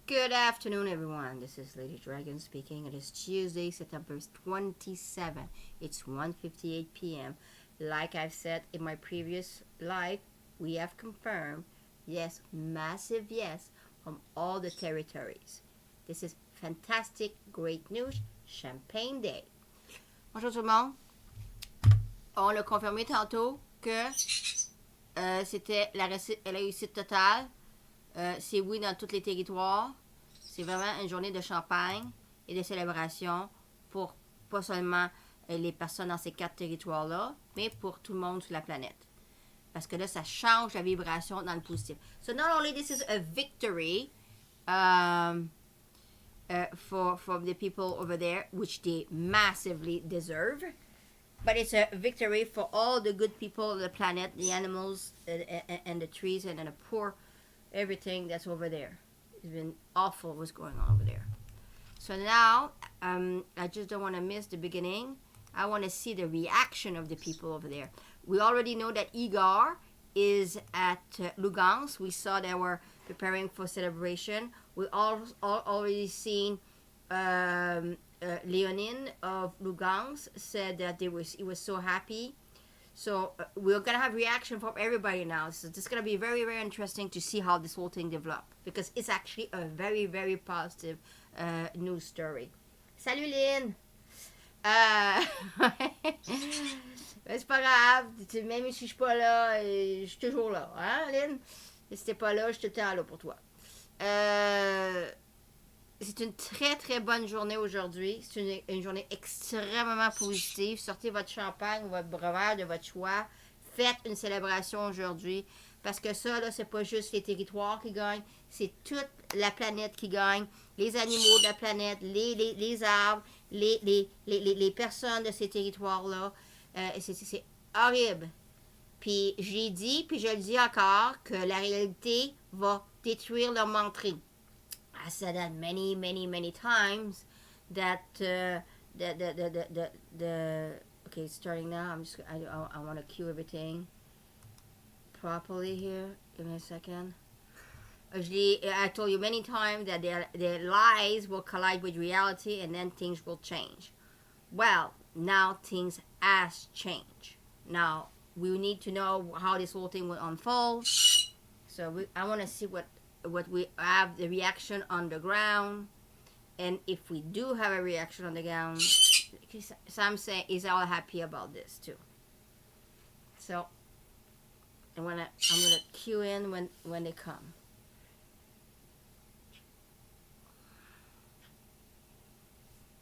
Good afternoon, everyone. This is LadyDragon speaking. It is Tuesday, September 27. It's 1:58 p.m. Like I've said in my previous live, we have confirmed, yes, massive yes, from all the territories. This is fantastic, great news, Champagne Day. Bonjour tout le monde. On a confirmé tantôt que c'était la réussite totale. C'est oui dans tous les territoires. C'est vraiment une journée de champagne et de célébration pour pas seulement les personnes dans ces 4 territoires-là, mais pour tout le monde sur la planète. Parce que là, ça change la vibration dans le positif. So not only this is a victory for the people over there, which they massively deserve, but it's a victory for all the good people of the planet, the animals and the trees and the poor, everything that's over there. It's been awful what's going on over there. So now, I just don't want to miss the beginning. I want to see the reaction of the people over there. We already know that Igor is at Lugansk. We saw they were preparing for celebration. We already seen Leonin of Lugansk said that he was so happy. So we're going to have reaction from everybody now. So it's going to be very, very interesting to see how this whole thing develops. Because it's actually a very, very positive news story. Salut Lynn! C'est pas grave. Même si je suis pas là, je suis toujours là. Hein, Lynn? Si t'es pas là, je suis tout le temps là pour toi. C'est une très, très bonne journée aujourd'hui. C'est une journée extrêmement positive. Sortez votre champagne, votre breuvage de votre choix. Faites une célébration aujourd'hui. Parce que ça, là, c'est pas juste les territoires qui gagnent. C'est toute la planète qui gagne. Les animaux de la planète, les arbres, les personnes de ces territoires-là. C'est horrible. Puis j'ai dit, puis je le dis encore, que la réalité va détruire leur menterie. I said that many, many, many times that okay, it's starting now. I want to cue everything properly here. Give me a second. I told you many times that their lies will collide with reality and then things will change. Well, now things has changed. Now, we need to know how this whole thing will unfold. So I want to see what we have, the reaction on the ground, and if we do have a reaction on the ground, some say is all happy about this too. So I'm gonna cue in when they come.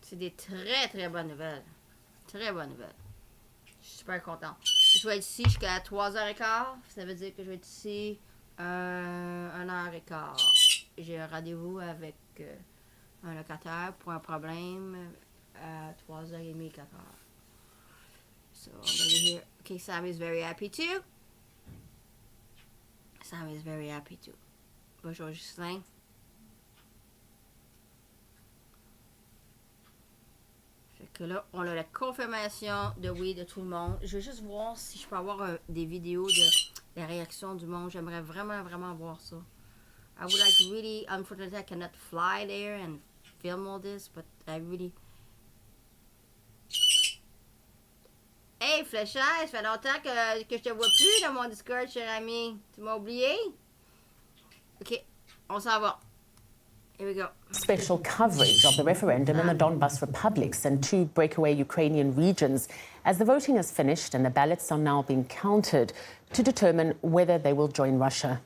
C'est des très très bonnes nouvelles, très bonnes nouvelles. Je suis super contente. Je vais être ici jusqu'à 3h15. Ça veut dire que je vais être ici 1h15. J'ai un rendez-vous avec un locataire pour un problème à 3h30, 4h. So I'm going to be here. Okay, Sam is very happy too. Sam is very happy too. Bonjour, Ghislain. Fait que là, on a la confirmation de oui de tout le monde. Je veux juste voir si je peux avoir des vidéos de la réaction du monde. J'aimerais vraiment, vraiment voir ça. I would like really, unfortunately, I cannot fly there and film all this, but I really... Hey, Fléchage, ça fait longtemps que je te vois plus dans mon Discord, cher ami. Tu m'as oublié? Ok, on s'en va. Here we go. Special coverage of the referendum in the Donbas republics and 2 breakaway Ukrainian regions as the voting has finished and the ballots are now being counted to determine whether they will join Russia.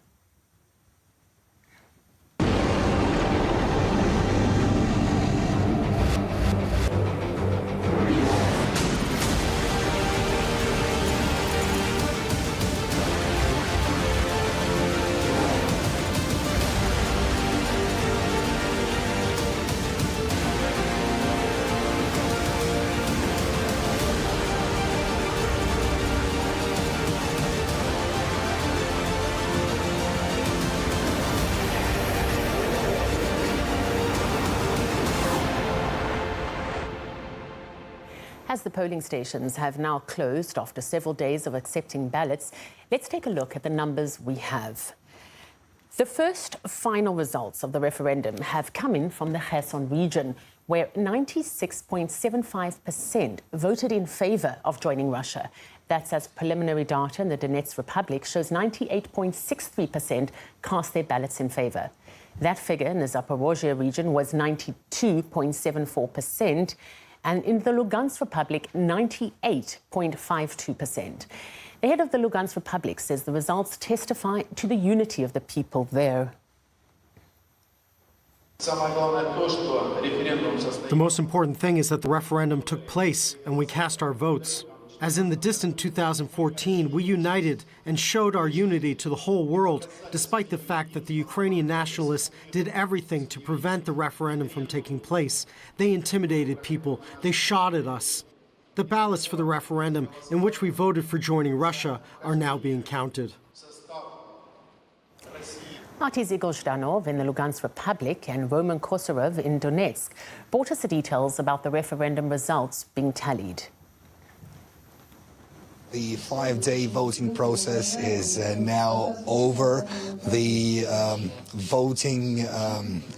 As the polling stations have now closed after several days of accepting ballots, let's take a look at the numbers we have. The first final results of the referendum have come in from the Kherson region, where 96.75% voted in favour of joining Russia. That's as preliminary data in the Donetsk Republic shows 98.63% cast their ballots in favour. That figure in the Zaporozhye region was 92.74%, and in the Lugansk Republic, 98.52%. The head of the Lugansk Republic says the results testify to the unity of the people there. The most important thing is that the referendum took place and we cast our votes. As in the distant 2014, we united and showed our unity to the whole world, despite the fact that the Ukrainian nationalists did everything to prevent the referendum from taking place. They intimidated people. They shot at us. The ballots for the referendum, in which we voted for joining Russia, are now being counted. Marty Zigozhdanov in the Lugansk Republic and Roman Kosorov in Donetsk brought us the details about the referendum results being tallied. The 5-day voting process is now over. The voting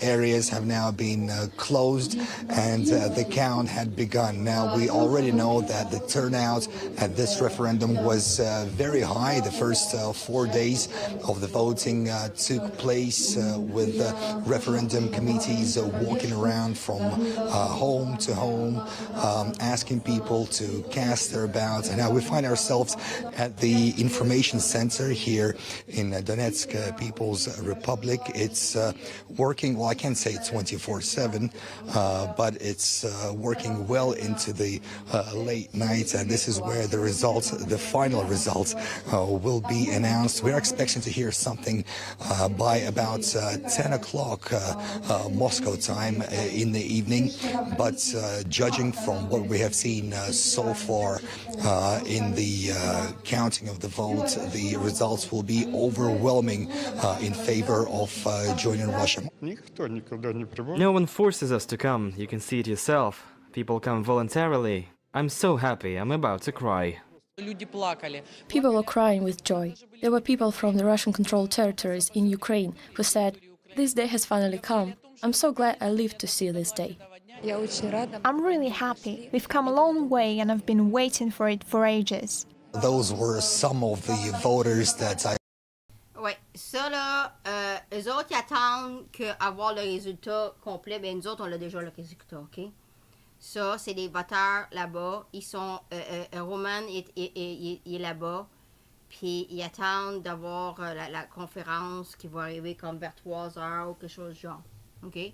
areas have now been closed and the count had begun. Now, we already know that the turnout at this referendum was very high. The first 4 days of the voting took place with referendum committees walking around from home to home, asking people to cast their ballots. And now we find ourselves at the information center here in Donetsk People's Republic. It's working, well, I can't say 24/7, but it's working well into the late night, and this is where the results, the final results, will be announced. We're expecting to hear something by about 10 o'clock Moscow time in the evening, but judging from what we have seen so far in the counting of the vote, the results will be overwhelming in favor of joining Russia. No one forces us to come. You can see it yourself. People come voluntarily. I'm so happy. I'm about to cry. People were crying with joy. There were people from the Russian-controlled territories in Ukraine who said, "This day has finally come. I'm so glad I lived to see this day." I'm really happy. We've come a long way and I've been waiting for it for ages. Those were some of the voters that I... Ouais, ça là, eux autres ils attendent qu'avoir le résultat complet. Ben nous autres on a déjà le résultat, ok? Ça, c'est des voteurs là-bas. Ils sont, Roman est là-bas. Puis ils attendent d'avoir la conférence qui va arriver comme vers 3 heures ou quelque chose du genre, ok?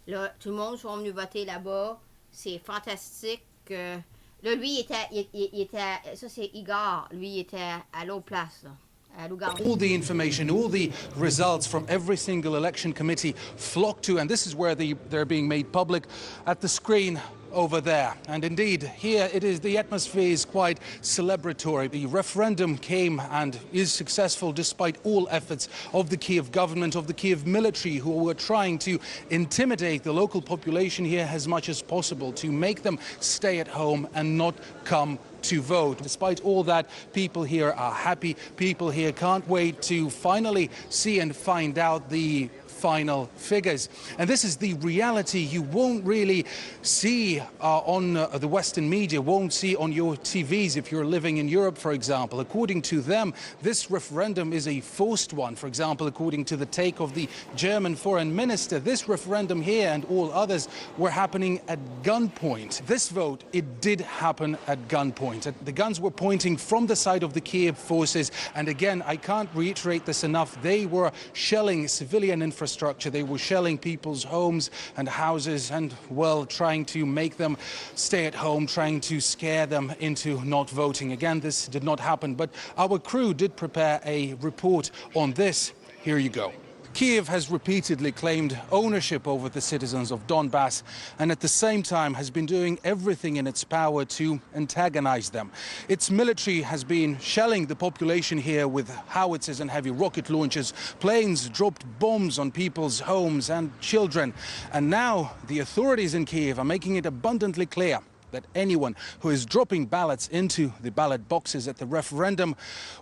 Là, tout le monde sont venus voter là-bas. C'est fantastique. Là, lui, il était, ça c'est Igor. Lui, il était à l'autre place, là. All the information, all the results from every single election committee flock to, and this is where they're being made public at the screen over there. And indeed, here it is, the atmosphere is quite celebratory. The referendum came and is successful despite all efforts of the Kiev government, of the Kiev military, who were trying to intimidate the local population here as much as possible, to make them stay at home and not come to vote. Despite all that, people here are happy. People here can't wait to finally see and find out the final figures. And this is the reality you won't really see on the Western media, won't see on your TVs if you're living in Europe, for example. According to them, this referendum is a forced one. For example, according to the take of the German foreign minister, this referendum here and all others were happening at gunpoint. This vote, it did happen at gunpoint. The guns were pointing from the side of the Kiev forces. And again, I can't reiterate this enough. They were shelling civilian infrastructure. They were shelling people's homes and houses and, well, trying to make them stay at home, trying to scare them into not voting. Again, this did not happen, but our crew did prepare a report on this. Here you go. Kiev has repeatedly claimed ownership over the citizens of Donbass and at the same time has been doing everything in its power to antagonize them. Its military has been shelling the population here with howitzers and heavy rocket launchers. Planes dropped bombs on people's homes and children. And now the authorities in Kiev are making it abundantly clear that anyone who is dropping ballots into the ballot boxes at the referendum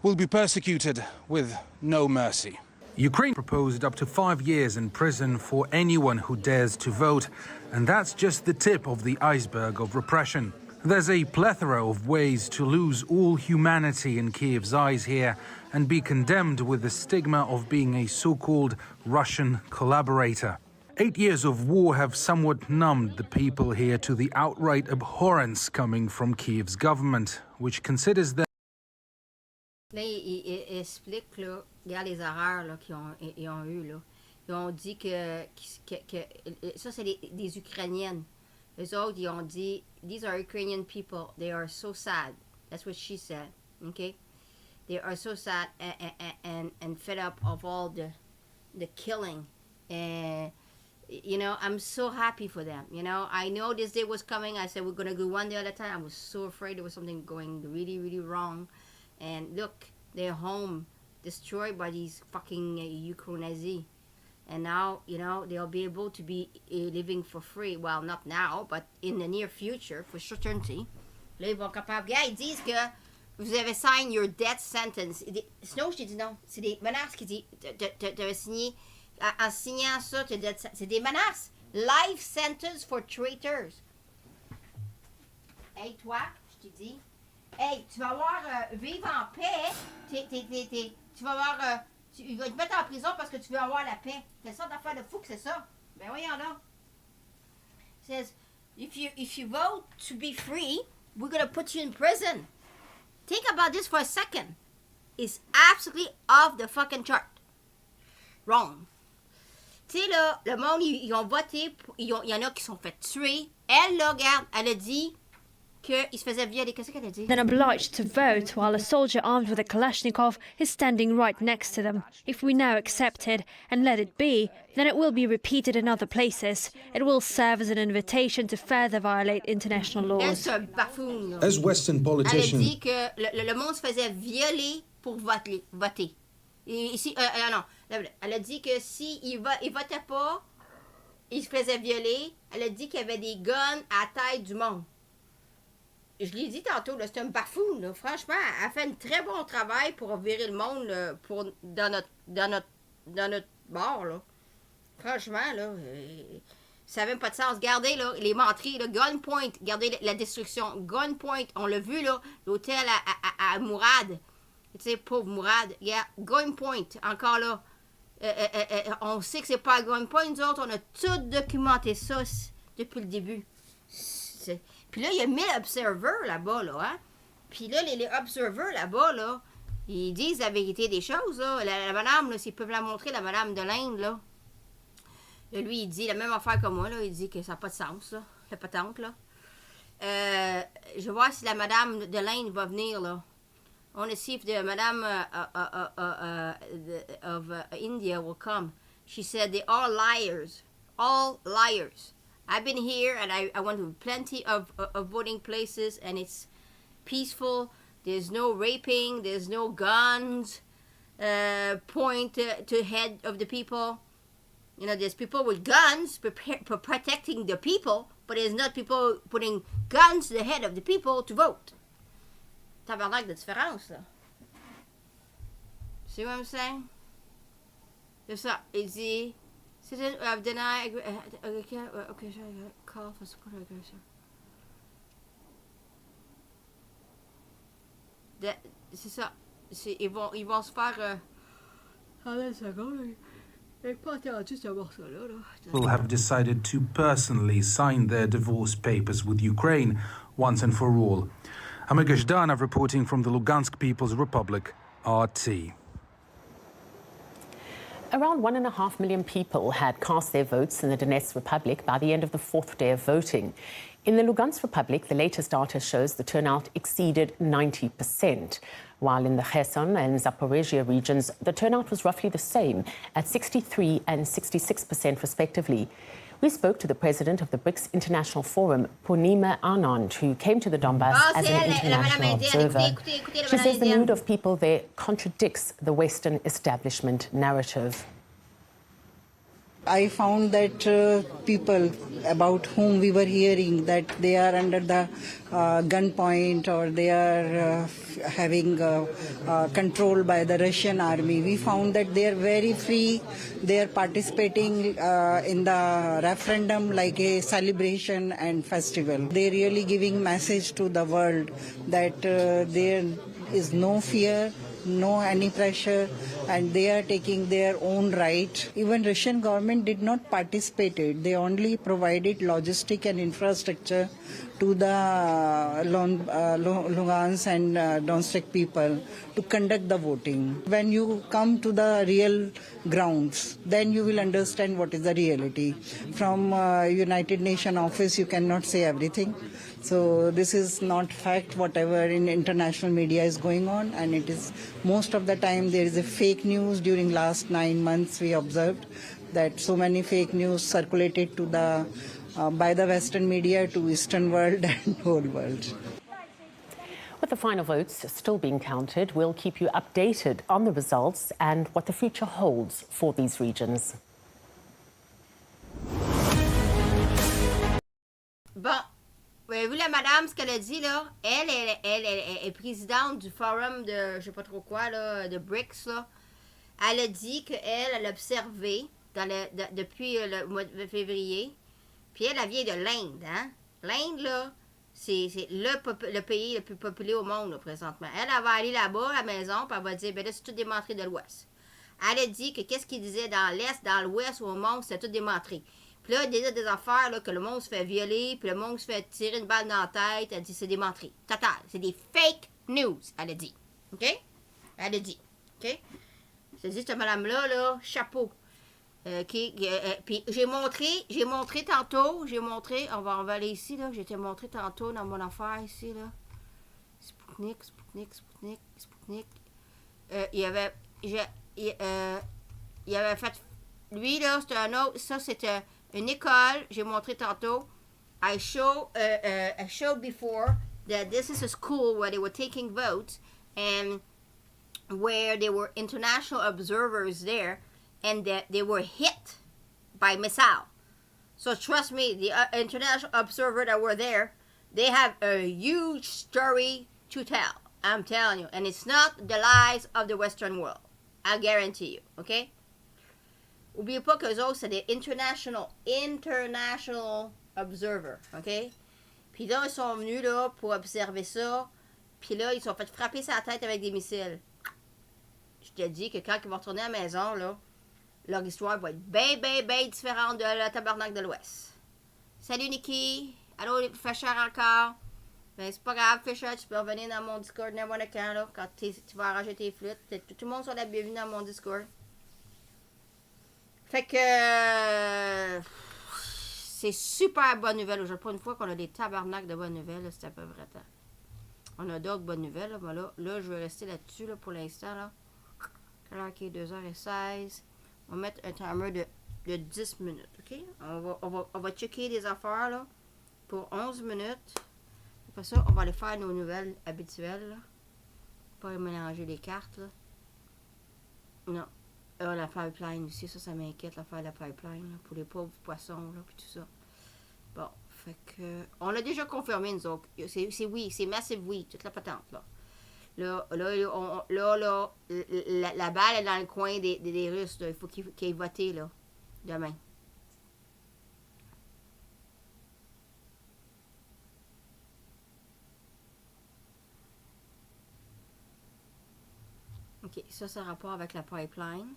will be persecuted with no mercy. Ukraine proposed up to 5 years in prison for anyone who dares to vote, and that's just the tip of the iceberg of repression. There's a plethora of ways to lose all humanity in Kiev's eyes here and be condemned with the stigma of being a so-called Russian collaborator. 8 years of war have somewhat numbed the people here to the outright abhorrence coming from Kiev's government, which considers them. Là, il explique, là, regarde les erreurs là, qu'ils ont eues. Là. Ils ont dit que ça, c'est des Ukrainiennes. Les autres, ils ont dit, these are Ukrainian people. They are so sad. That's what she said. Okay? They are so sad and fed up of all the killing. And, you know, I'm so happy for them. You know, I know this day was coming. I said we're going to go one day at a time. I was so afraid there was something going really, really wrong. And look, their home destroyed by these fucking Ukrainians. And now, you know, they'll be able to be living for free. Well, not now, but in the near future, for certainty. Là, ils vont capables. Yeah, ils disent que vous avez signé your death sentence. Sinon, je t'ai dit non. C'est des menaces qui disent. Tu as signé. En signant ça, c'est des menaces. Life sentence for traitors. Hey, toi, je t'ai dit. Hey, tu vas avoir vivre en paix. Tu vas avoir. Il va te mettre en prison parce que tu veux avoir la paix. Quelle sorte d'affaire de fou que c'est ça? Ben voyons donc. It says, if you vote to be free, we're gonna put you in prison. Think about this for a second. It's absolutely off the fucking chart. Wrong. Tu sais, là, le monde, ils ont voté. Il y en a qui sont fait tuer. Elle, là, regarde, elle a dit qu'il se faisait violer. Qu'est-ce qu'elle a dit? Then obliged to vote while a soldier armed with a Kalashnikov is standing right next to them. If we now accept it and let it be, then it will be repeated in other places. It will serve as an invitation to further violate international laws. C'est un baffoon, là. As Western Elle a politicians, dit que le monde se faisait violer pour voter. Et ici, non, elle a dit que si il votait pas, il se faisait violer. Elle a dit qu'il y avait des guns à la taille du monde. Je l'ai dit tantôt, c'est un baffoon. Là. Franchement, elle fait un très bon travail pour virer le monde là, dans notre bord. Là. Franchement, là, ça n'a même pas de sens. Regardez là, les menteries, là, gunpoint, regardez la destruction. Gunpoint, on l'a vu, là, l'hôtel à Mourad. Tu sais, pauvre Mourad. Yeah, gunpoint, encore là. On sait que c'est pas à gunpoint, nous autres, on a tout documenté ça depuis le début. Puis là, il y a 1000 observers là-bas, là, hein. Puis là, les observers là-bas, là, ils disent la vérité des choses, là. La madame, là, s'ils peuvent la montrer, la madame de l'Inde, là. Là, lui, il dit la même affaire que moi, là. Il dit que ça n'a pas de sens, là, la patente, là. Je vais voir si la madame de l'Inde va venir, là. I want to see if the madame of India will come. She said they are liars. All liars. I've been here and I went to plenty of voting places and it's peaceful. There's no raping. There's no guns point to head of the people. You know, there's people with guns protecting the people, but there's not people putting guns to the head of the people to vote. Tabarnak de différence, là. See what I'm saying? C'est ça. Il dit... Citizen have denied... Okay, sorry. Call for support aggressor. C'est ça. Ils vont se faire... Attends une seconde. J'ai pas entendu ce morceau-là, là. People have decided to personally sign their divorce papers with Ukraine once and for all. Amiga Zhdanov reporting from the Lugansk People's Republic, RT. Around 1.5 million people had cast their votes in the Donetsk Republic by the end of the fourth day of voting. In the Lugansk Republic, the latest data shows the turnout exceeded 90%, while in the Kherson and Zaporizhia regions, the turnout was roughly the same, at 63% and 66% respectively. We spoke to the president of the BRICS International Forum, Purnima Anand, who came to the Donbass as an international observer. She says the mood of people there contradicts the Western establishment narrative. I found that people about whom we were hearing that they are under the gunpoint or they are having control by the Russian army, we found that they are very free. They are participating in the referendum like a celebration and festival. They are really giving message to the world that there is no fear, no any pressure, and they are taking their own right. Even Russian government did not participate. They only provided logistic and infrastructure to the Lugansk and Donetsk people to conduct the voting. When you come to the real grounds, then you will understand what is the reality. From United Nations office, you cannot say everything. So this is not fact, whatever in international media is going on, and it is most of the time there is a fake news. During last 9 months we observed that so many fake news circulated to the by the Western media to Eastern world and whole world. With the final votes still being counted, we'll keep you updated on the results and what the future holds for these regions. Bon. Vous avez vu la madame, ce qu'elle a dit, là? Elle est présidente du forum de, je sais pas trop quoi, là, de BRICS, là. Elle a dit qu'elle a observé depuis le mois de février. Puis elle vient de l'Inde, hein? L'Inde, là, c'est le pays le plus populé au monde, là, présentement. Elle va aller là-bas, à la maison, puis elle va dire, ben là, c'est tout démontré de l'Ouest. Elle a dit que qu'est-ce qu'il disait dans l'Est, dans l'Ouest ou au monde, c'était tout démontré. Puis là, déjà des affaires, là, que le monde se fait violer, puis le monde se fait tirer une balle dans la tête. Elle dit, c'est démontré. Total. C'est des fake news, elle a dit. OK? Elle a dit. OK? Je te dis, cette madame-là, là, chapeau. Puis j'ai montré tantôt, on va aller ici, là. J'ai te montré tantôt dans mon affaire, ici, là. Spoutnik. Il avait fait... Lui, là, c'était un autre... Ça, c'était... Une école, j'ai montré tantôt. I showed before that this is a school where they were taking votes and where there were international observers there and that they were hit by missile. So trust me, the international observers that were there, they have a huge story to tell. I'm telling you. And it's not the lies of the Western world. I guarantee you. Okay? Oubliez pas qu'eux autres, c'est des international observers, OK? Puis là, ils sont venus là pour observer ça. Puis là, ils se sont fait frapper sa tête avec des missiles. Je te dis que quand ils vont retourner à la maison, là, leur histoire va être bien différente de la tabarnak de l'Ouest. Salut, Nikki! Allô, les Fisher encore? Ben, c'est pas grave, Fisher, tu peux revenir dans mon Discord n'importe quand, là, quand tu vas arranger tes flûtes. Tout le monde soit la bienvenue dans mon Discord. Fait que c'est super bonne nouvelle aujourd'hui. Pour une fois qu'on a des tabarnaks de bonnes nouvelles, c'est à peu près temps. On a d'autres bonnes nouvelles. Là, mais là, je vais rester là-dessus là, pour l'instant. Là. Alors qu'il est 2h16. On va mettre un timer de 10 minutes. OK? On va checker des affaires là, pour 11 minutes. Après ça, on va aller faire nos nouvelles habituelles. Là. Pas mélanger les cartes. Là. Non. La pipeline aussi, ça m'inquiète, l'affaire de la pipeline, là, pour les pauvres poissons, là, puis tout ça. Bon, fait que... On a déjà confirmé, nous autres. C'est oui, c'est massive oui, toute la patente, là. La balle est dans le coin des Russes, là. Il faut qu'ils aient voté, là, demain. OK, ça a rapport avec la pipeline.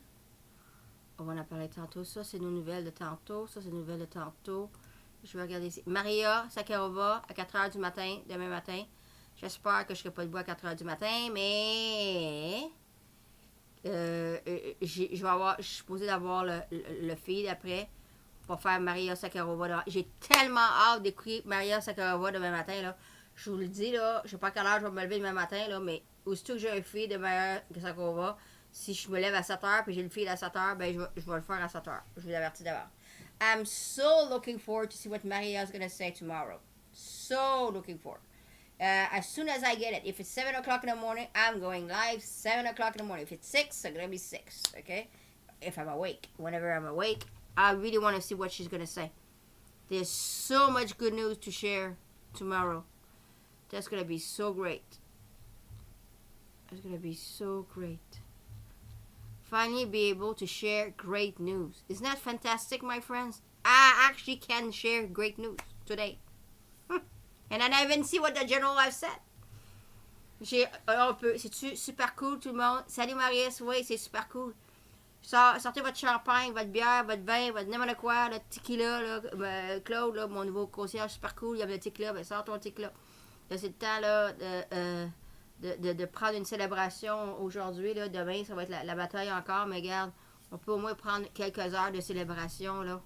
On va en parler tantôt. Ça, c'est nos nouvelles de tantôt. Ça, c'est nos nouvelles de tantôt. Je vais regarder ici. Maria Sakharova à 4h du matin, demain matin. J'espère que je ne serai pas debout à 4h du matin, mais... je suis supposée d'avoir le feed après pour faire Maria Sakharova. J'ai tellement hâte d'écouter Maria Sakharova demain matin, là. Je vous le dis, là. Je ne sais pas à quelle heure je vais me lever demain matin, là, mais aussitôt que j'ai un feed de Maria Sakharova, si je me lève à 7h puis j'ai le feed à 7h, ben je vais le faire à 7h. Je vous avertis d'abord. I'm so looking forward to see what Maria is going to say tomorrow. So looking forward. As soon as I get it. If it's 7 o'clock in the morning, I'm going live 7 o'clock in the morning. If it's 6, I'm going to be 6, okay? If I'm awake. Whenever I'm awake, I really want to see what she's going to say. There's so much good news to share tomorrow. That's going to be so great. It's going to be so great. Finally be able to share great news. Isn't that fantastic, my friends? I actually can share great news today. And I even see what the general have said. C'est super cool tout le monde. Salut Marius, oui, c'est super cool. Sortez votre champagne, votre bière, votre vin, votre n'importe quoi, le tequila, là, Claude, là, mon nouveau concierge, super cool, il y a le tequila, ben sors ton tequila. Là, c'est le temps là, de prendre une célébration aujourd'hui. Là, demain, ça va être la bataille encore, mais regarde, on peut au moins prendre quelques heures de célébration, là.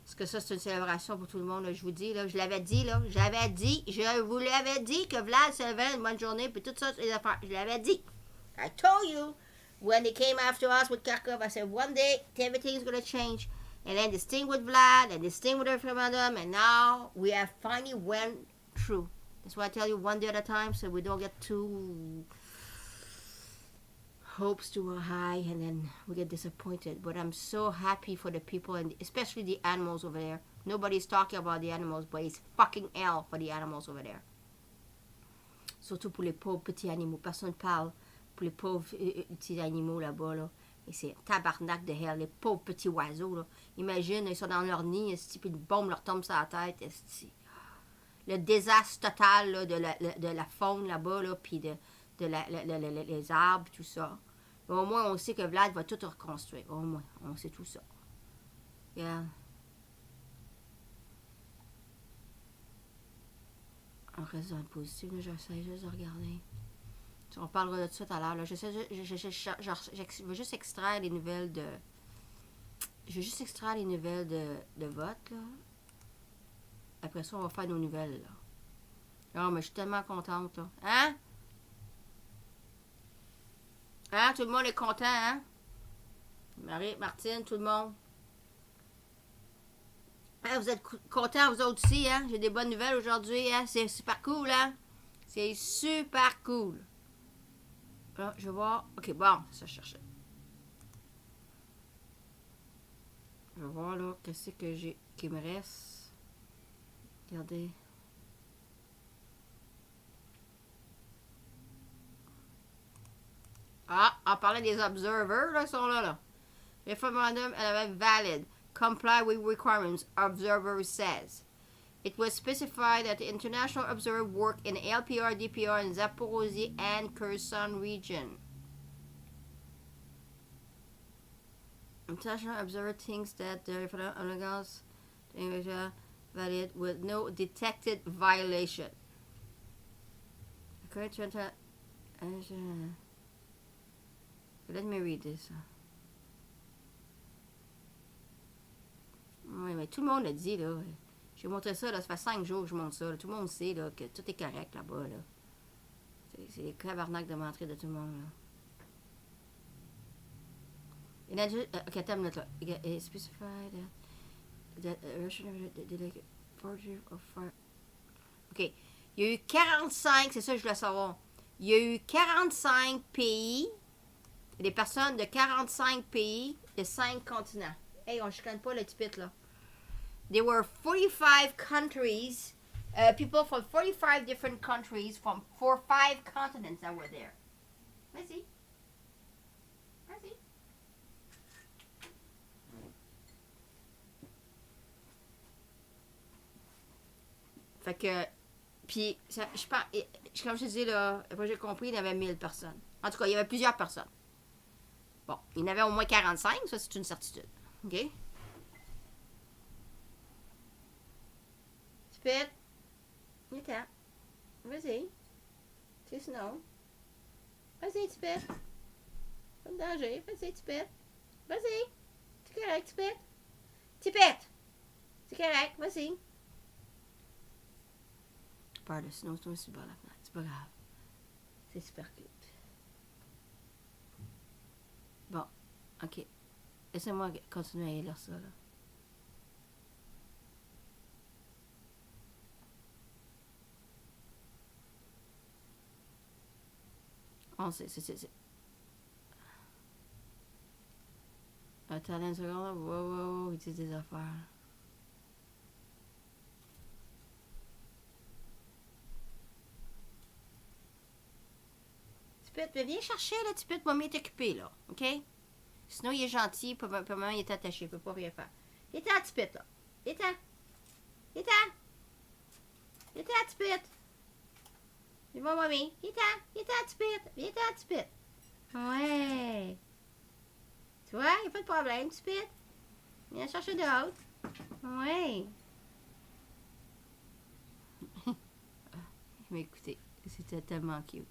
Parce que ça, c'est une célébration pour tout le monde, là, je vous dis, là. Je l'avais dit, là. Je vous l'avais dit que Vlad se levait une bonne journée, puis tout ça, les affaires. Je l'avais dit. I told you, when they came after us with Kharkov, I said, one day, everything's going to change. And then this thing with Vlad, and this thing with the referendum, and now we have finally went through. That's why I tell you one day at a time, so we don't get too hopes too high and then we get disappointed. But I'm so happy for the people and especially the animals over there. Nobody's talking about the animals, but it's fucking hell for the animals over there. Surtout pour les pauvres petits animaux. Personne ne parle pour les pauvres petits animaux là-bas, là. Et c'est tabarnak de hell, les pauvres petits oiseaux, là. Imagine, ils sont dans leur nid, puis une bombe leur tombe sur la tête. Le désastre total là, de la faune là-bas, là, puis de les arbres, tout ça. Mais au moins, on sait que Vlad va tout reconstruire. Au moins, on sait tout ça. Yeah. On reste dans le positif, là, j'essaie juste de regarder. On parlera de ça tout à l'heure. Je veux juste extraire les nouvelles de... Je veux juste extraire les nouvelles de vote, là. Après ça, on va faire nos nouvelles, là. Non, mais je suis tellement contente, là. Hein? Hein? Tout le monde est content, hein? Marie, Martine, tout le monde. Hein, vous êtes contents, vous autres aussi, hein? J'ai des bonnes nouvelles aujourd'hui, hein? C'est super cool, hein? C'est super cool. Là, je vais voir. Ok, bon, ça je cherchais. Je vais voir, là, qu'est-ce que j'ai qui me reste. Regardez. Ah, on parlait des observers, là, ils sont là, là. Referendum valid. Comply with requirements, observer says. It was specified that the international observer worked in LPR, DPR, in Zaporozhye and Kherson region. International observer thinks that the referendum is valid with no detected violation. According to let me read this. Oui, mais tout le monde le dit, là. J'ai montré ça, là. Ça fait 5 jours que je montre ça. Là. Tout le monde sait, là, que tout est correct là-bas, là. C'est les cabarnacs de mentir de tout le monde, là. Ok, attends une minute, là. It specified that Russian delegate of fire. Ok. Il y a eu 45, c'est ça que je voulais savoir. Il y a eu 45 pays, des personnes de 45 pays de 5 continents. Hey, on chicane pas le tipit, là. There were 45 countries, people from 45 different countries from 5 continents that were there. Vas-y. Vas-y. Fait que, puis, je pense, comme je te dis, là, après j'ai compris, il y avait 1000 personnes. En tout cas, il y avait plusieurs personnes. Bon, il y en avait au moins 45, ça c'est une certitude. OK? Spit. Il est temps. Vas-y. C'est sinon. Vas-y, Spit. Pas de danger. Vas-y, Spit. Vas-y. C'est correct, Spit. Tipette. C'est correct. Vas-y. Peur de sinon, c'est pas la fenêtre. C'est pas grave. C'est super cute. Bon. OK. Laissez-moi continuer à lire ça, là. Oh, c'est... Attends une seconde. Wow, il dit des affaires. Tipette, viens chercher, là, Tipette, maman est occupée, là, OK? Sinon, il est gentil, puis maman, il est attaché, il peut pas rien faire. Il est à Tipette, là. Il est à. Il est à. Il est à Tipette. Il va, mamie. Il est à Tipette. Il est à Tipette. Ouais. Tu vois, il n'y a pas de problème, Tipette. Viens chercher d'autres. Ouais. Mais écoutez, c'était tellement cute.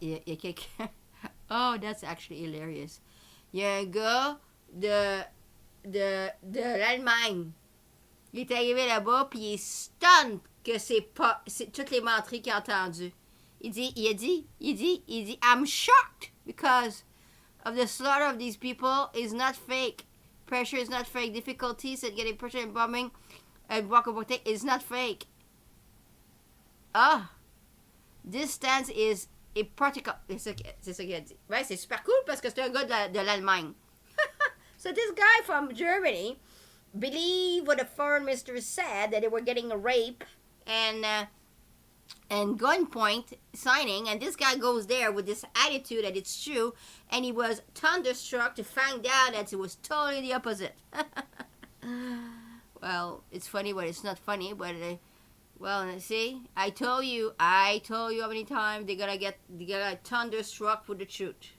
Il y a quelqu'un. Oh, that's actually hilarious. Il y a un gars de l'Allemagne. Il est arrivé là-bas, puis il est stun que c'est toutes les menteries qu'il a entendues. Il dit, I'm shocked because of the slaughter of these people is not fake. Pressure is not fake. Difficulties at getting pressure and bombing and walkabout is not fake. Ah! This stance is a practical. C'est ça qu'il a dit. Ouais, c'est super cool parce que c'est un gars de l'Allemagne. So this guy from Germany believed what the foreign minister said, that they were getting a rape and gunpoint signing, and this guy goes there with this attitude that it's true, and he was thunderstruck to find out that it was totally the opposite. Well, it's funny, but it's not funny, but well, see, I told you how many times they're gonna get thunderstruck with the truth.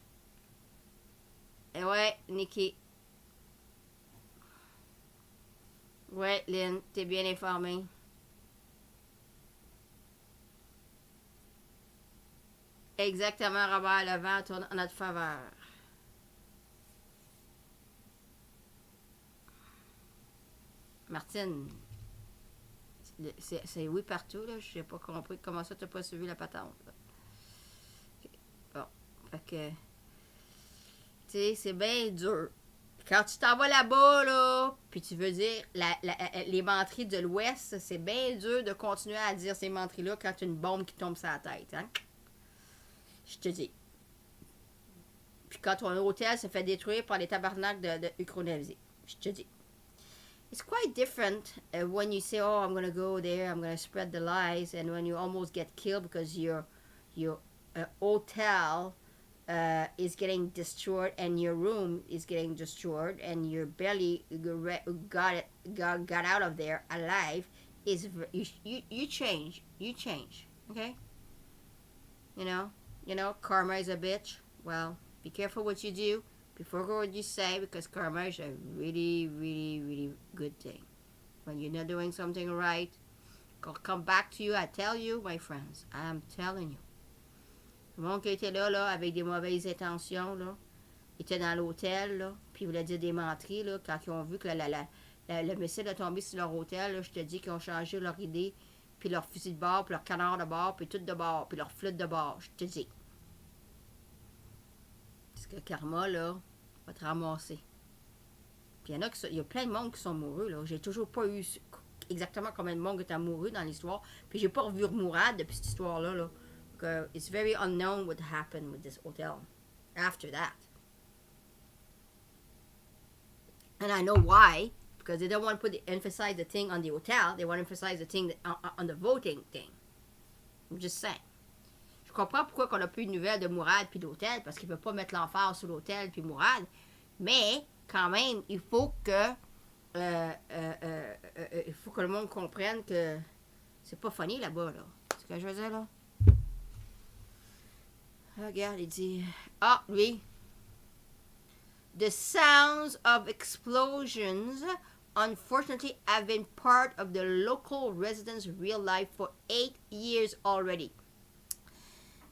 Et ouais, Nikki. Ouais, Lynn, t'es bien informée. Exactement, Robert, le vent tourne en notre faveur. Martine, c'est oui partout, là. Je n'ai pas compris comment ça t'as pas suivi la patente. Là. Okay. Bon, fait que, tu sais, c'est bien dur. Quand tu t'en vas là-bas, là, puis tu veux dire les menteries de l'Ouest, c'est bien dur de continuer à dire ces menteries-là quand tu as une bombe qui tombe sur la tête, hein? Je te dis. Puis quand ton hôtel se fait détruire par les tabarnaks de Ukrainiens, je te dis. It's quite different when you say, oh, I'm going to go there, I'm going to spread the lies, and when you almost get killed because your hotel is getting destroyed and your room is getting destroyed and you barely got out of there alive. You change, okay? You know, karma is a bitch. Well, be careful what you do. Before what you say, because karma is a really, really, really good thing. When you're not doing something right, it'll come back to you. I tell you, my friends, I'm telling you. Le monde qui était là, avec des mauvaises intentions, là, était dans l'hôtel, là, puis ils voulaient dire des menteries, là, quand ils ont vu que le missile a tombé sur leur hôtel, là, je te dis qu'ils ont changé leur idée, puis leur fusil de bord, puis leur canard de bord, puis tout de bord, puis leur flûte de bord, je te dis. Parce que karma, là, va te ramasser. Puis il y a plein de monde qui sont mourus, là. J'ai toujours pas eu exactement combien de monde qui est mouru dans l'histoire. Puis j'ai pas revu Mourad depuis cette histoire-là, là. It's very unknown what happened with this hotel after that. And I know why. Because they don't want to emphasize the thing on the hotel. They want to emphasize the thing on the voting thing. I'm just saying. Je comprends pourquoi on n'a plus de nouvelles de Mourad puis d'hôtel, parce qu'il ne peut pas mettre l'emphase sur l'hôtel puis Mourad. Mais, quand même, il faut que le monde comprenne que c'est pas funny là-bas, là. C'est ce que je veux dire, là. Regarde, il dit... Ah, lui. The sounds of explosions, unfortunately, have been part of the local residents' real life for 8 years already.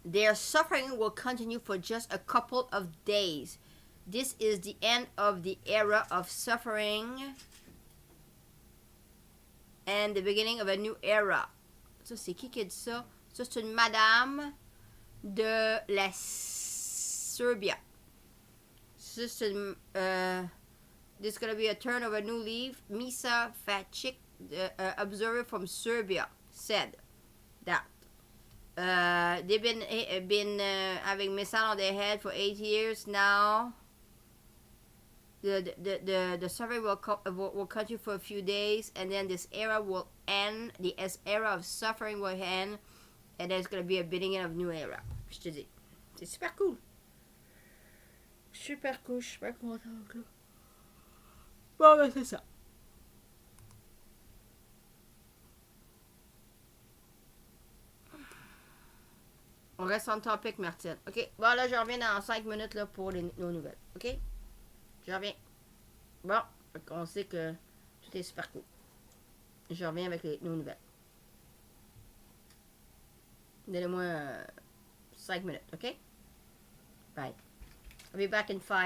Their suffering will continue for just a couple of days. This is the end of the era of suffering and the beginning of a new era. Ça, c'est qui a dit ça? Ça, c'est une madame de la Serbia. Ça, c'est une... this is going to be a turn of a new leaf. Misa Facic, observer from Serbia, said. that they've been having missile on their head for 8 years now. The suffering will continue for a few days, and then this era will end. The era of suffering will end, and there's going to be a beginning of new era. Je te dis. C'est super cool. Super cool, je suis super contente. Bon, ben c'est ça. On reste en topic, Martine. OK. Bon, là, je reviens dans 5 minutes là, pour nos nouvelles. OK? Je reviens. Bon, on sait que tout est super cool. Je reviens avec nos nouvelles. Donnez-moi 5 minutes, OK? Bye. I'll be back in 5.